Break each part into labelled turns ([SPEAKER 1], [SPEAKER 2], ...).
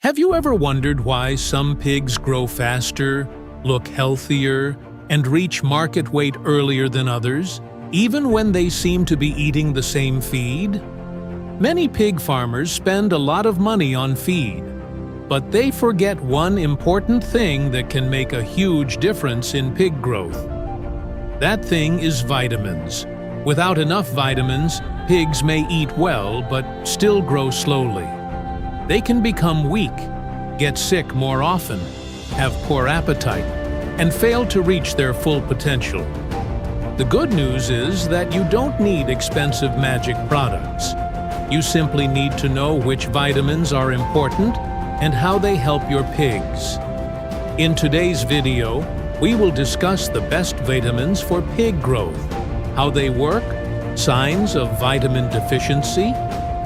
[SPEAKER 1] Have you ever wondered why some pigs grow faster, look healthier, and reach market weight earlier than others, even when they seem to be eating the same feed? Many pig farmers spend a lot of money on feed, but they forget one important thing that can make a huge difference in pig growth. That thing is vitamins. Without enough vitamins, pigs may eat well but still grow slowly. They can become weak, get sick more often, have poor appetite, and fail to reach their full potential. The good news is that you don't need expensive magic products. You simply need to know which vitamins are important and how they help your pigs. In today's video, we will discuss the best vitamins for pig growth, how they work, signs of vitamin deficiency,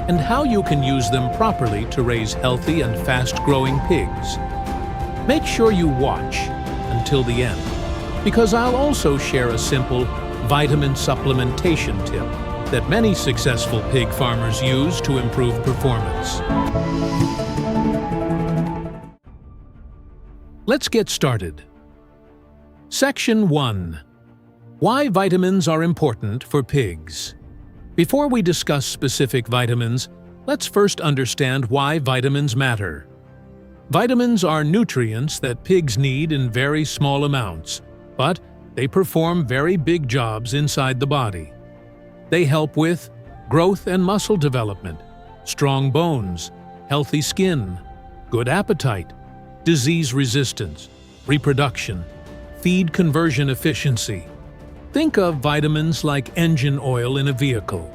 [SPEAKER 1] and how you can use them properly to raise healthy and fast-growing pigs. Make sure you watch until the end, because I'll also share a simple vitamin supplementation tip that many successful pig farmers use to improve performance. Let's get started. Section 1. Why vitamins are important for pigs. Before we discuss specific vitamins, let's first understand why vitamins matter. Vitamins are nutrients that pigs need in very small amounts, but they perform very big jobs inside the body. They help with growth and muscle development, strong bones, healthy skin, good appetite, disease resistance, reproduction, feed conversion efficiency. Think of vitamins like engine oil in a vehicle.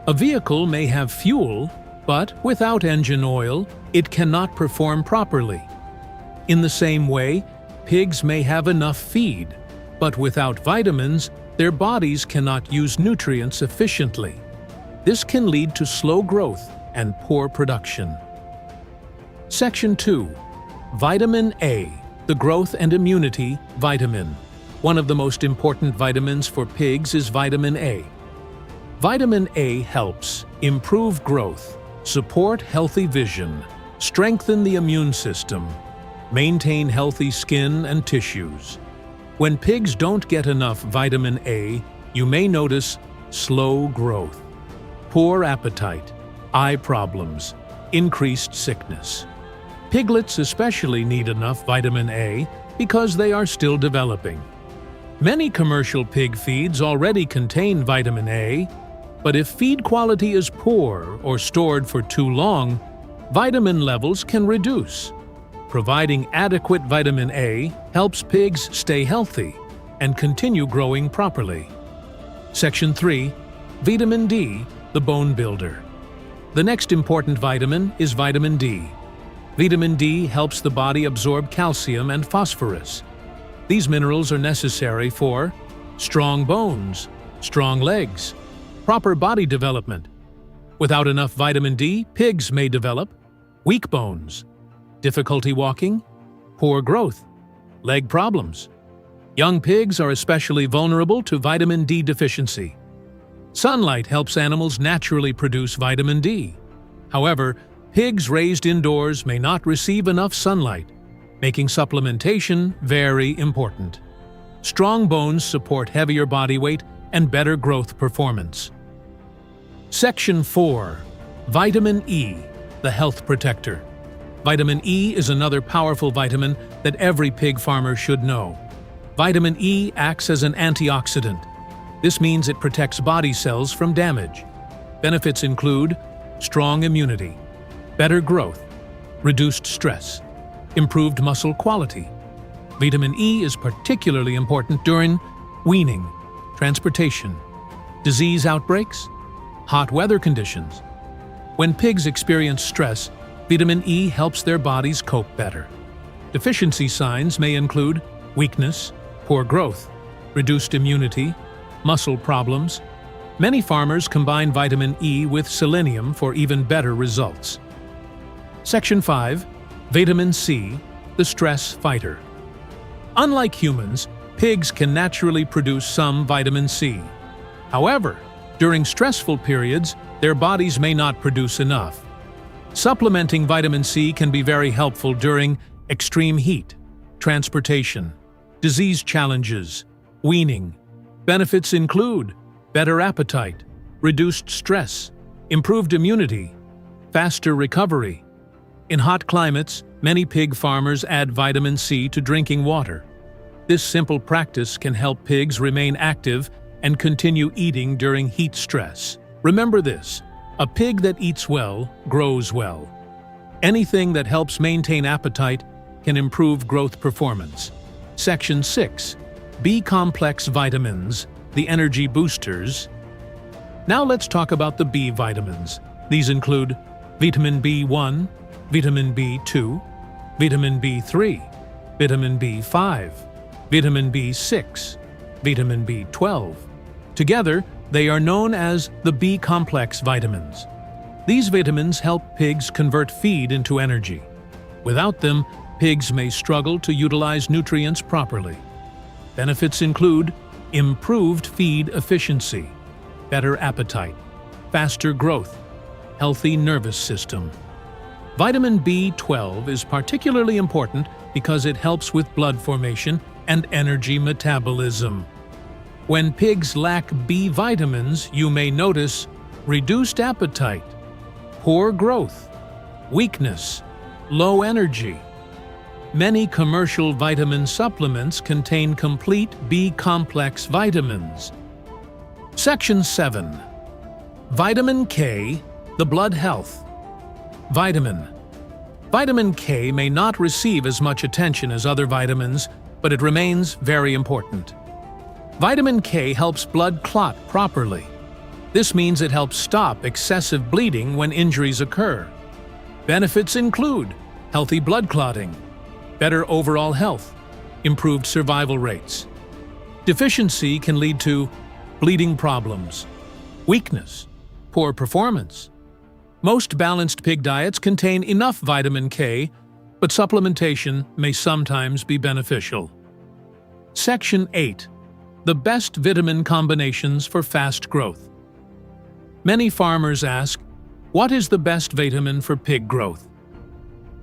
[SPEAKER 1] A vehicle may have fuel, but without engine oil, it cannot perform properly. In the same way, pigs may have enough feed, but without vitamins, their bodies cannot use nutrients efficiently. This can lead to slow growth and poor production. Section 2. Vitamin A, the growth and immunity vitamin. One of the most important vitamins for pigs is vitamin A. Vitamin A helps improve growth, support healthy vision, strengthen the immune system, maintain healthy skin and tissues. When pigs don't get enough vitamin A, you may notice slow growth, poor appetite, eye problems, increased sickness. Piglets especially need enough vitamin A because they are still developing. Many commercial pig feeds already contain vitamin A, but if feed quality is poor or stored for too long, vitamin levels can reduce. Providing adequate vitamin A helps pigs stay healthy and continue growing properly. Section 3. Vitamin D, the bone builder. The next important vitamin is vitamin D. Vitamin D helps the body absorb calcium and phosphorus. These minerals are necessary for strong bones, strong legs, proper body development. Without enough vitamin D, pigs may develop weak bones, difficulty walking, poor growth, leg problems. Young pigs are especially vulnerable to vitamin D deficiency. Sunlight helps animals naturally produce vitamin D. However, pigs raised indoors may not receive enough sunlight, making supplementation very important. Strong bones support heavier body weight and better growth performance. Section 4. Vitamin E, the health protector. Vitamin E is another powerful vitamin that every pig farmer should know. Vitamin E acts as an antioxidant. This means it protects body cells from damage. Benefits include strong immunity, better growth, reduced stress, improved muscle quality. Vitamin E is particularly important during weaning, transportation, disease outbreaks, hot weather conditions. When pigs experience stress, vitamin E helps their bodies cope better. Deficiency signs may include weakness, poor growth, reduced immunity, muscle problems. Many farmers combine vitamin E with selenium for even better results. Section 5. Vitamin C, the stress fighter. Unlike humans, pigs can naturally produce some vitamin C. However, during stressful periods, their bodies may not produce enough. Supplementing vitamin C can be very helpful during extreme heat, transportation, disease challenges, weaning. Benefits include better appetite, reduced stress, improved immunity, faster recovery. In hot climates, many pig farmers add vitamin C to drinking water. This simple practice can help pigs remain active and continue eating during heat stress. Remember this: a pig that eats well grows well. Anything that helps maintain appetite can improve growth performance. Section 6. B-complex vitamins, the energy boosters. Now let's talk about the B vitamins. These include vitamin B1, vitamin B2, vitamin B3, vitamin B5, vitamin B6, vitamin B12. Together, they are known as the B-complex vitamins. These vitamins help pigs convert feed into energy. Without them, pigs may struggle to utilize nutrients properly. Benefits include improved feed efficiency, better appetite, faster growth, healthy nervous system. Vitamin B12 is particularly important because it helps with blood formation and energy metabolism. When pigs lack B vitamins, you may notice reduced appetite, poor growth, weakness, low energy. Many commercial vitamin supplements contain complete B-complex vitamins. Section 7. Vitamin K, the blood health. Vitamin K may not receive as much attention as other vitamins, but it remains very important. Vitamin K helps blood clot properly. This means it helps stop excessive bleeding when injuries occur. Benefits include healthy blood clotting, better overall health, improved survival rates. Deficiency can lead to bleeding problems, weakness, poor performance. Most balanced pig diets contain enough vitamin K, but supplementation may sometimes be beneficial. Section 8. The best vitamin combinations for fast growth. Many farmers ask, what is the best vitamin for pig growth?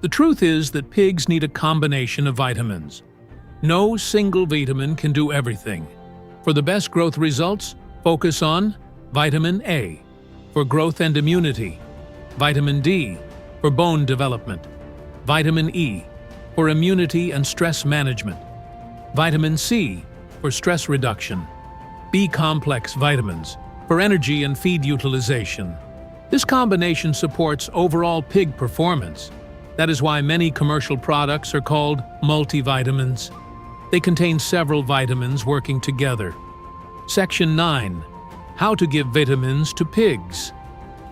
[SPEAKER 1] The truth is that pigs need a combination of vitamins. No single vitamin can do everything. For the best growth results, focus on vitamin A for growth and immunity, vitamin D for bone development, vitamin E for immunity and stress management, vitamin C for stress reduction, B-complex vitamins for energy and feed utilization. This combination supports overall pig performance. That is why many commercial products are called multivitamins. They contain several vitamins working together. Section 9. How to give vitamins to pigs.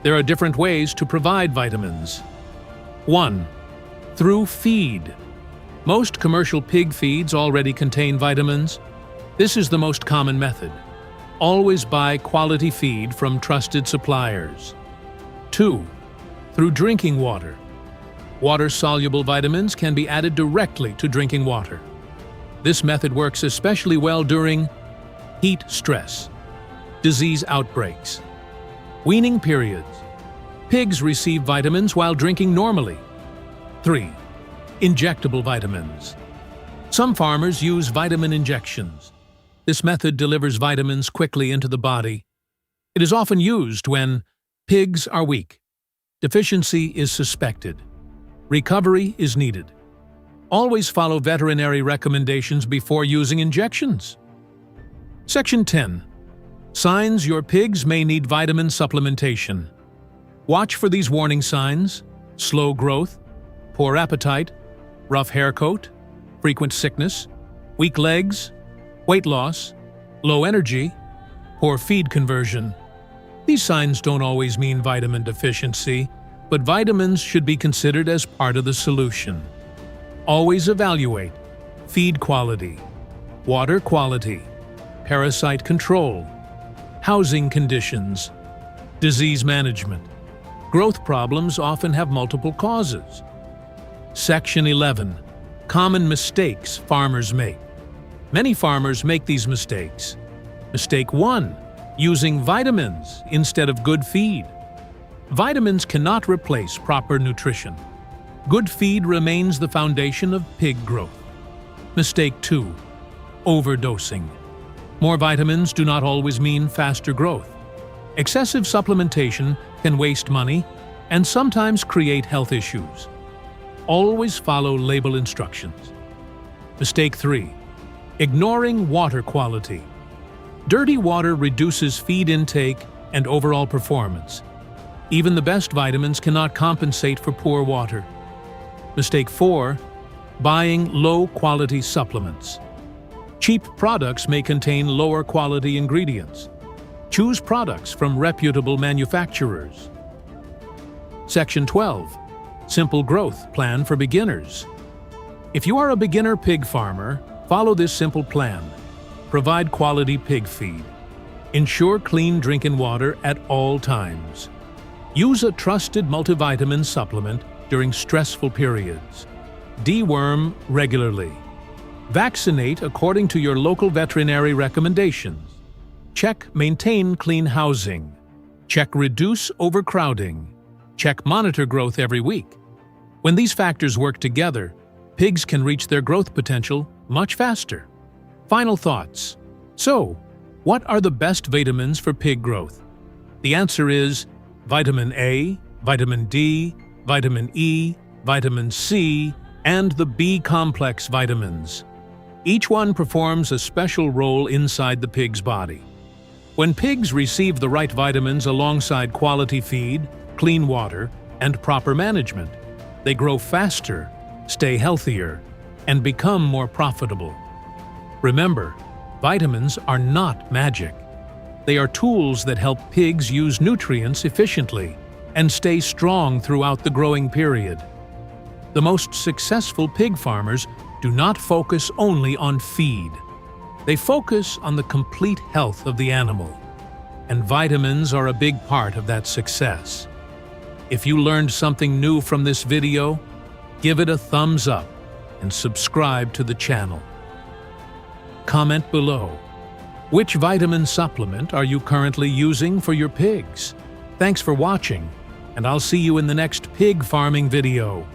[SPEAKER 1] There are different ways to provide vitamins. 1. Through feed. Most commercial pig feeds already contain vitamins. This is the most common method. Always buy quality feed from trusted suppliers. 2. Through drinking water. Water-soluble vitamins can be added directly to drinking water. This method works especially well during heat stress, disease outbreaks, weaning periods. Pigs receive vitamins while drinking normally. 3. Injectable vitamins. Some farmers use vitamin injections. This method delivers vitamins quickly into the body. It is often used when pigs are weak, deficiency is suspected, recovery is needed. Always follow veterinary recommendations before using injections. Section 10. Signs your pigs may need vitamin supplementation. Watch for these warning signs: slow growth, poor appetite, rough hair coat, frequent sickness, weak legs, weight loss, low energy, poor feed conversion. These signs don't always mean vitamin deficiency, but vitamins should be considered as part of the solution. Always evaluate feed quality, water quality, parasite control, housing conditions, disease management. Growth problems often have multiple causes. Section 11. Common mistakes farmers make. Many farmers make these mistakes. Mistake 1. Using vitamins instead of good feed. Vitamins cannot replace proper nutrition. Good feed remains the foundation of pig growth. Mistake 2. Overdosing. More vitamins do not always mean faster growth. Excessive supplementation can waste money and sometimes create health issues. Always follow label instructions. Mistake 3. Ignoring water quality. Dirty water reduces feed intake and overall performance. Even the best vitamins cannot compensate for poor water. Mistake 4. Buying low-quality supplements. Cheap products may contain lower-quality ingredients. Choose products from reputable manufacturers. Section 12. Simple growth plan for beginners. If you are a beginner pig farmer, follow this simple plan. Provide quality pig feed. Ensure clean drinking water at all times. Use a trusted multivitamin supplement during stressful periods. Deworm regularly. Vaccinate according to your local veterinary recommendations. Check maintain clean housing. Check reduce overcrowding. Check monitor growth every week. When these factors work together, pigs can reach their growth potential much faster. Final thoughts. So, what are the best vitamins for pig growth? The answer is vitamin A, vitamin D, vitamin E, vitamin C, and the B-complex vitamins. Each one performs a special role inside the pig's body. When pigs receive the right vitamins alongside quality feed, clean water, and proper management, they grow faster, stay healthier, and become more profitable. Remember, vitamins are not magic. They are tools that help pigs use nutrients efficiently and stay strong throughout the growing period. The most successful pig farmers do not focus only on feed. They focus on the complete health of the animal, and vitamins are a big part of that success. If you learned something new from this video, give it a thumbs up and subscribe to the channel. Comment below. Which vitamin supplement are you currently using for your pigs? Thanks for watching, and I'll see you in the next pig farming video.